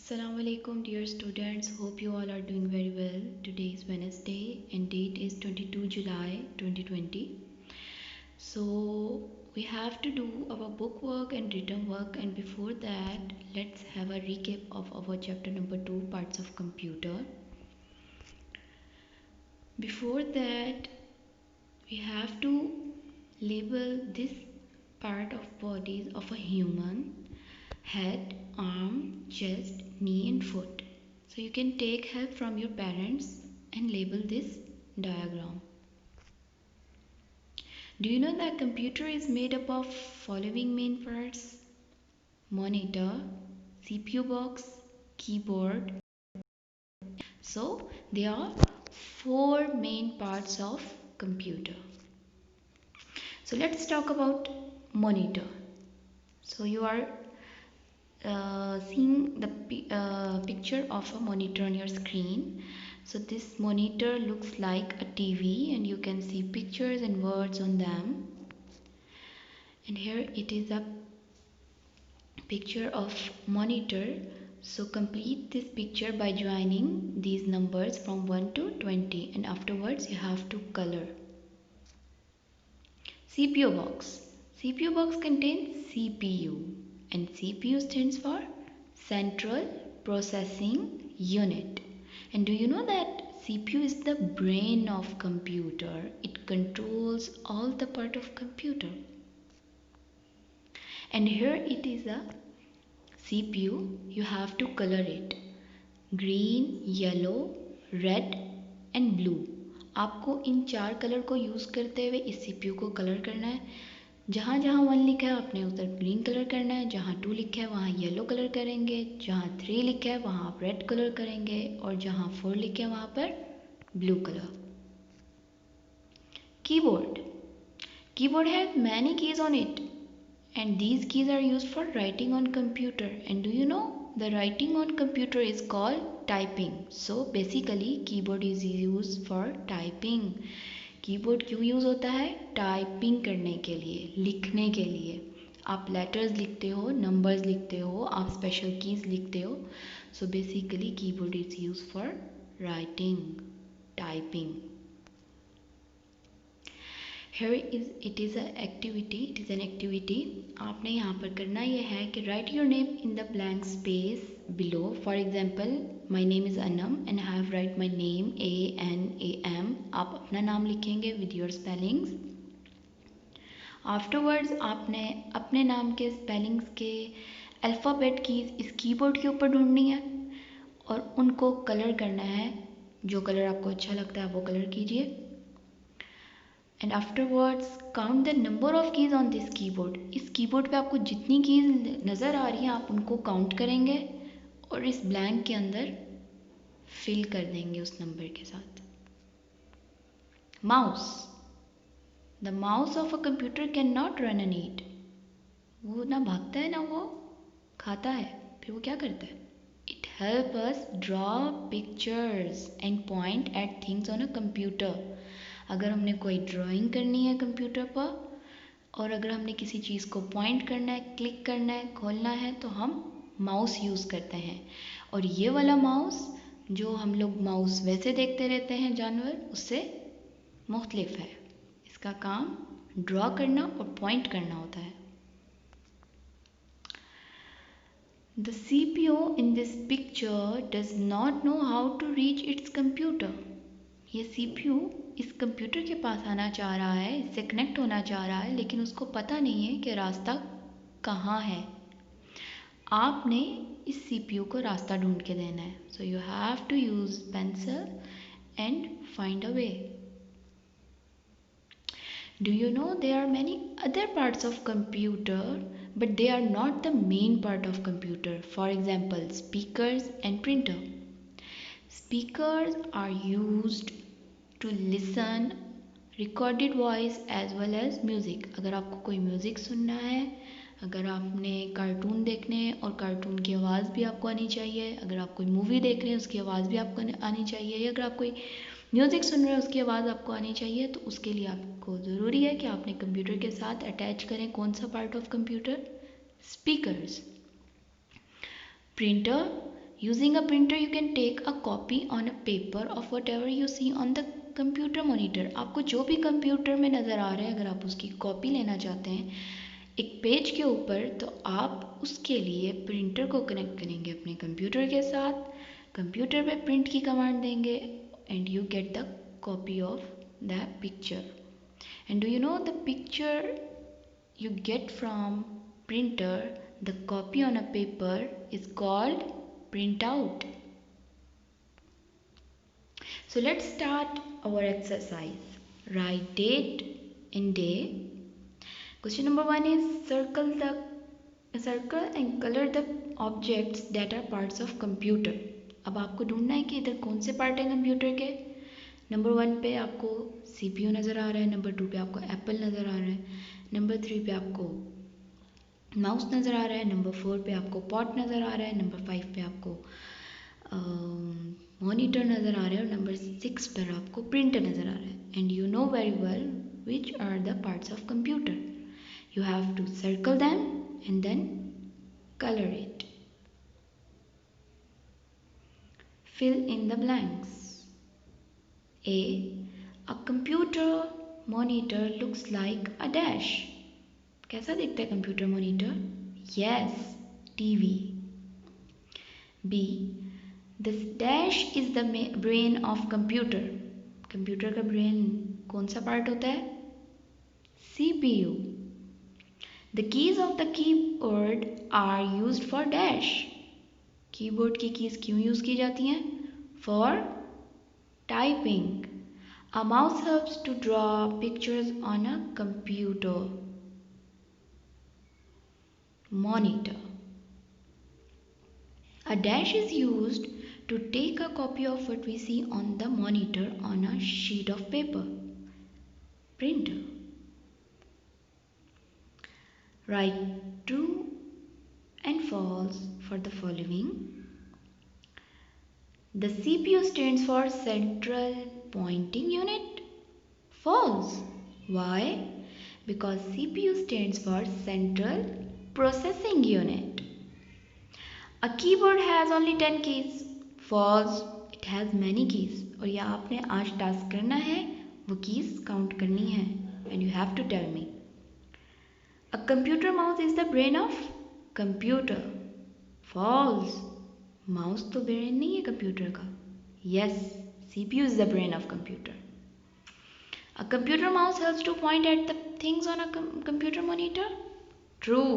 Assalamu alaikum dear students, hope you all are doing very well. Today is Wednesday and date is 22 July 2020. So we have to do our book work and written work, and before that let's have a recap of our chapter number 2, parts of computer. Before that we have to label this part of bodies of a human: head, arm, chest, knee and foot. So you can take help from your parents and label this diagram. Do you know that computer is made up of following main parts: monitor, CPU box, keyboard. So there are four main parts of computer. So let's talk about monitor. So you are seeing the picture of a monitor on your screen. So this monitor looks like a TV and you can see pictures and words on them. And here it is a picture of monitor. So complete this picture by joining these numbers from 1 to 20, and afterwards you have to color. CPU box. CPU box contains CPU, and CPU stands for Central Processing Unit. And do you know that CPU is the brain of computer? It controls all the part of computer. And here it is a CPU. You have to color it: green, yellow, red and blue. आपको इन चार colour को use करते हुए इस CPU को colour करना है. जहाँ जहाँ 1 लिखा है आपने उधर ग्रीन कलर करना है, जहाँ 2 लिखा है वहाँ येलो कलर करेंगे, जहाँ 3 लिखा है वहाँ आप रेड कलर करेंगे, और जहाँ 4 लिखा है वहाँ पर blue colour. Keyboard. Keyboard has many keys on it, and these keys are used for writing on computer. And do you know the writing on computer is called typing. So basically keyboard is used for typing. Keyboard क्यों use होता है? Typing करने के लिए, लिखने के लिए. आप लेटर्स लिखते हो, नंबर्स लिखते हो, आप स्पेशल कीज लिखते हो. So basically keyboard is use for writing, typing. Here it is an activity. आपने यहाँ पर करना ये है कि write your name in the blank space below. For example, my name is Anam and I have write my name ANAM. आप अपना नाम लिखेंगे with your spellings. Afterwards आपने अपने नाम के spellings के अल्फ़ाबेट कीज इस कीबोर्ड के ऊपर ढूंढनी है और उनको कलर करना है. जो कलर आपको अच्छा लगता है वो कलर कीजिए. And afterwards count the number of keys on this keyboard. इस कीबोर्ड पे आपको जितनी कीज़ नज़र आ रही हैं आप उनको काउंट करेंगे और इस ब्लैंक के अंदर फिल कर देंगे उस नंबर के साथ. Mouse. The mouse of a computer can not run and eat. वो ना भागता है ना वो खाता है. फिर वो क्या करता है? It help us draw pictures and point at things on a computer. अगर हमने कोई ड्राइंग करनी है कंप्यूटर पर और अगर हमने किसी चीज़ को पॉइंट करना है, क्लिक करना है, खोलना है तो हम माउस यूज़ करते हैं. और ये वाला माउस जो हम लोग माउस वैसे देखते रहते हैं जानवर, उससे मुख्तलिफ है. इसका काम ड्रॉ करना और पॉइंट करना होता है. The CPU in this picture does not know how to reach its computer. ये CPU इस कंप्यूटर के पास आना चाह रहा है, इससे कनेक्ट होना चाह रहा है, लेकिन उसको पता नहीं है कि रास्ता कहाँ है. आपने इस CPU को रास्ता ढूंढ के देना है. So you have to use pencil and find a way. Do you know there are many other parts of computer, but they are not the main part of computer. For example, speakers and printer. Speakers are used to listen recorded voice as well as music. अगर आपको कोई music सुनना है, अगर आपने cartoon देखने हैं और कार्टून की आवाज़ भी आपको आनी चाहिए, अगर आप कोई मूवी देख रहे हैं उसकी आवाज़ भी आपको आनी चाहिए, या अगर आप कोई म्यूज़िक सुन रहे हैं उसकी आवाज़ आपको आनी चाहिए, तो उसके लिए आपको ज़रूरी है कि आपने कंप्यूटर के साथ अटैच करें कौन सा part of computer? Speakers. Printer Using a printer, you can take a copy on a paper of whatever you see on the computer monitor. आपको जो भी कंप्यूटर में नज़र आ रहा है, अगर आप उसकी कॉपी लेना चाहते हैं एक पेज के ऊपर, तो आप उसके लिए प्रिंटर को कनेक्ट करेंगे अपने कंप्यूटर के साथ. कंप्यूटर पे प्रिंट की कमांड देंगे and you get the copy of the picture. And do you know the picture you get from printer, the copy on a paper, is called printout. So let's start our exercise. Write date and day. Question number 1 is circle and color the objects that are parts of computer. अब आपको ढूंढना है कि इधर कौन से part हैं computer के. नंबर 1 पे आपको CPU नज़र आ रहा है, नंबर 2 पे आपको एप्पल नज़र आ रहा है, नंबर 3 पे आपको माउस नज़र आ रहा है, नंबर 4 पे आपको पॉट नज़र आ रहा है, नंबर 5 पे आपको मॉनिटर नज़र आ रहा है और नंबर 6 पर आपको प्रिंटर नज़र आ रहा है. And you know very well which are the parts of computer. You have to circle them and then colour it. Fill in the blanks. A. A computer monitor looks like a dash. कैसा दिखता है computer monitor? Yes, TV. B. This dash is the brain of computer. Computer का brain कौन सा part होता है? CPU. The keys of the keyboard are used for dash. Keyboard की keys क्यों यूज की जाती हैं? For typing. A mouse helps to draw pictures on a computer monitor. A dash is used to take a copy of what we see on the monitor on a sheet of paper. Printer. Write true and false for the following. The CPU stands for Central Pointing Unit. False. Why? Because CPU stands for Central Processing Unit. A keyboard has only 10 keys. False. It has many keys. और यह आपने आज task करना है, वो keys count करनी है. And you have to tell me. A computer mouse is the brain of computer. False. Mouse तो ब्रेन नहीं है कंप्यूटर का. Yes, CPU is the brain of computer. A computer mouse helps to point at the things on a computer monitor. True.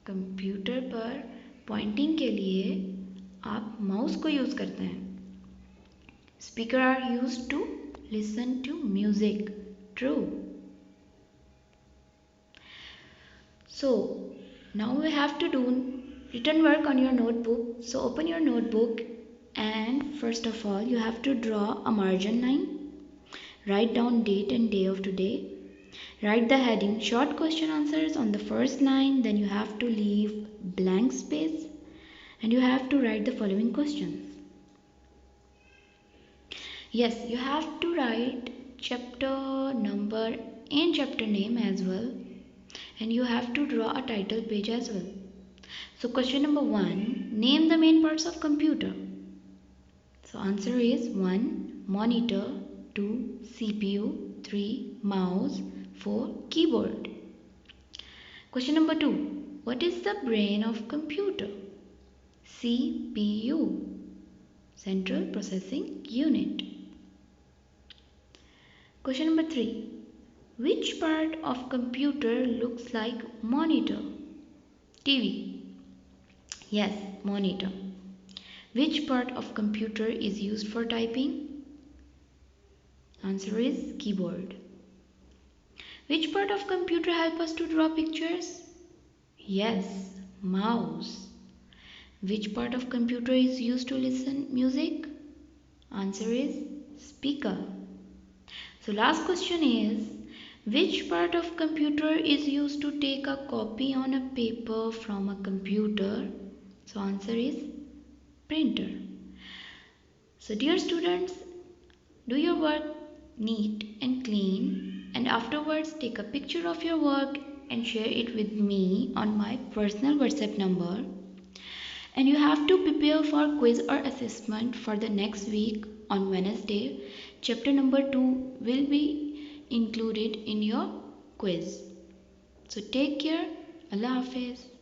Computer पर pointing के लिए आप mouse को use करते हैं. Speaker are used to listen to music. True. So now we have to do written work on your notebook. So open your notebook and first of all you have to draw a margin line. Write down date and day of today. Write the heading short question answers on the first line. Then you have to leave blank space and you have to write the following questions. Yes, you have to write chapter number and chapter name as well. And you have to draw a title page as well. So question number 1, name the main parts of computer. So answer is 1, monitor, 2, CPU, 3, mouse, 4, keyboard. Question number 2, what is the brain of computer? CPU, Central Processing Unit. Question number 3, which part of computer looks like monitor? TV. Yes, monitor. Which part of computer is used for typing? Answer is keyboard. Which part of computer help us to draw pictures? Yes, mouse. Which part of computer is used to listen music? Answer is speaker. So last question is, which part of computer is used to take a copy on a paper from a computer? So answer is printer. So dear students, do your work neat and clean and afterwards take a picture of your work and share it with me on my personal WhatsApp number. And you have to prepare for quiz or assessment for the next week on Wednesday. Chapter number 2 will be included in your quiz. So take care. Allah Hafiz.